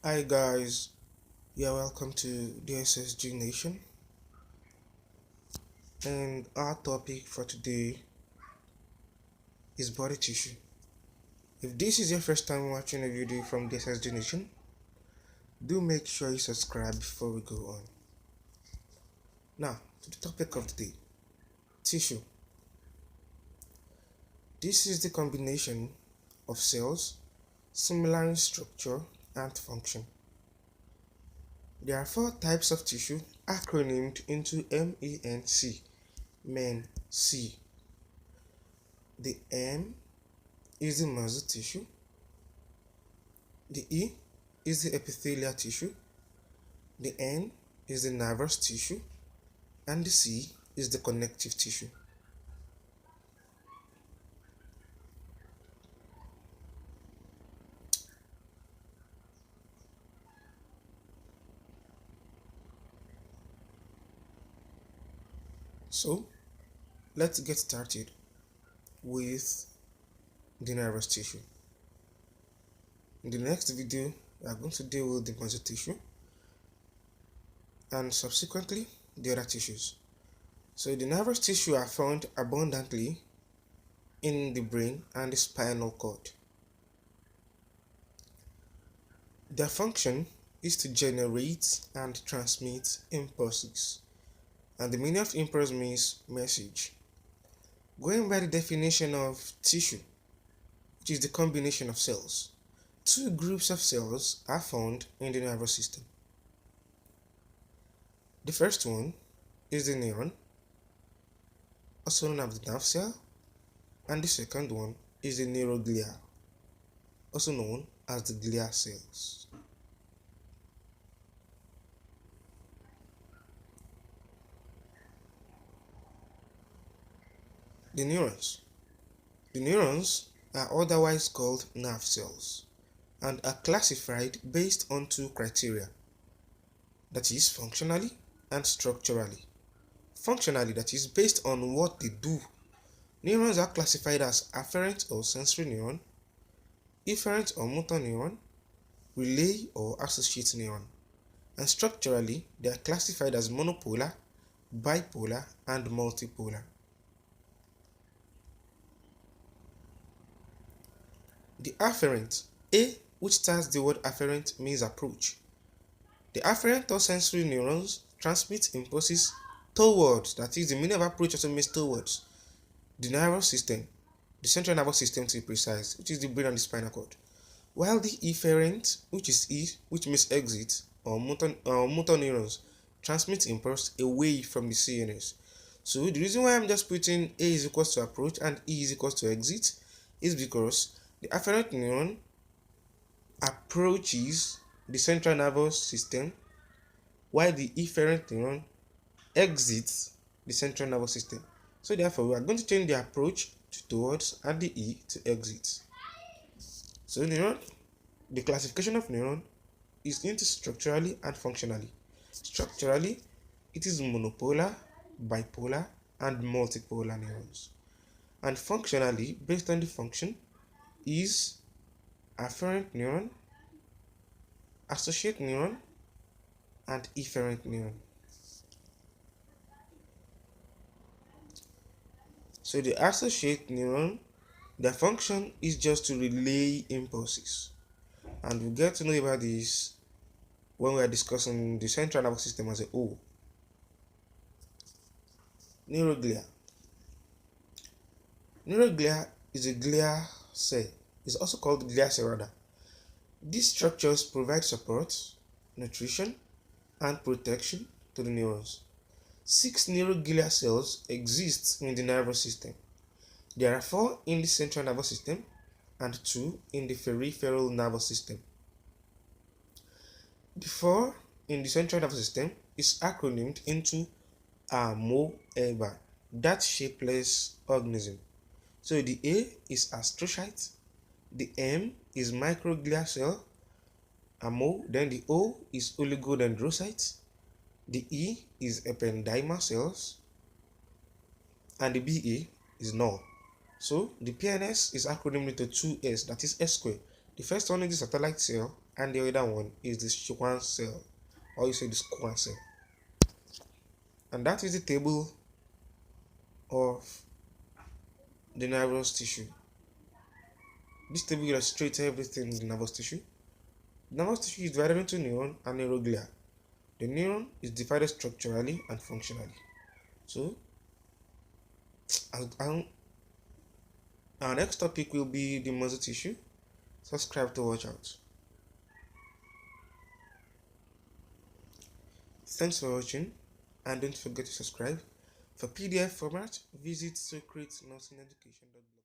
Hi guys, you're welcome to Dssg Nation, and our topic for today is body tissue. If this is your first time watching a video from Dssg Nation, do make sure you subscribe before we go on. Now, to the topic of the day, tissue. This is the combination of cells similar in structure and function. There are four types of tissue acronymed into MENC, MEN-C. The M is the muscle tissue, the E is the epithelial tissue, the N is the nervous tissue, and the C is the connective tissue. So, let's get started with the nervous tissue. In the next video, we are going to deal with the muscle tissue and subsequently the other tissues. So, the nervous tissue are found abundantly in the brain and the spinal cord. Their function is to generate and transmit impulses, and the meaning of impulse means message. Going by the definition of tissue, which is the combination of cells, two groups of cells are found in the nervous system. The first one is the neuron, also known as the nerve cell, and the second one is the neuroglia, also known as the glia cells. The neurons. The neurons are otherwise called nerve cells and are classified based on two criteria, that is functionally and structurally. Functionally, that is based on what they do. Neurons are classified as afferent or sensory neuron, efferent or motor neuron, relay or associate neuron. And structurally, they are classified as monopolar, bipolar, and multipolar. The afferent, A, which starts the word afferent, means approach. The afferent or sensory neurons transmit impulses towards, that is, the meaning of approach also means towards, the nervous system, the central nervous system to be precise, which is the brain and the spinal cord. While the efferent, which is E, which means exit, or motor neurons, transmit impulse away from the CNS. So the reason why I'm just putting A is equals to approach and E is equals to exit is because the afferent neuron approaches the central nervous system, while the efferent neuron exits the central nervous system. So therefore, we are going to change the approach to towards and the E to exit. So the classification of neuron is into structurally and functionally. Structurally, it is monopolar, bipolar, and multipolar neurons. And functionally, based on the function, is afferent neuron, associate neuron, and efferent neuron. So the associate neuron, their function is just to relay impulses. And we'll get to know about this when we are discussing the central nervous system as a whole. Neuroglia. Neuroglia is a glia cell. It's also called glia cell rather. These structures provide support, nutrition, and protection to the neurons. 6 neuroglia cells exist in the nervous system. There are 4 in the central nervous system and 2 in the peripheral nervous system. The 4 in the central nervous system is acronymed into amoeba, that shapeless organism. So the A is astrocyte, the M is microglia cell, then the O is oligodendrocyte, the E is ependymal cells, and the BA is null. So the PNS is acronymed into 2S, that is S squared. The first one is the satellite cell and the other one is the Schwann cell, or you say the Schwann cell. And that is the table of the nervous tissue. This table illustrates everything in the nervous tissue. The nervous tissue is divided into neuron and neuroglia. The neuron is divided structurally and functionally. So, our next topic will be the muscle tissue. Subscribe to watch out. Thanks for watching, and don't forget to subscribe. For PDF format, visit secretnursingeducation.blog.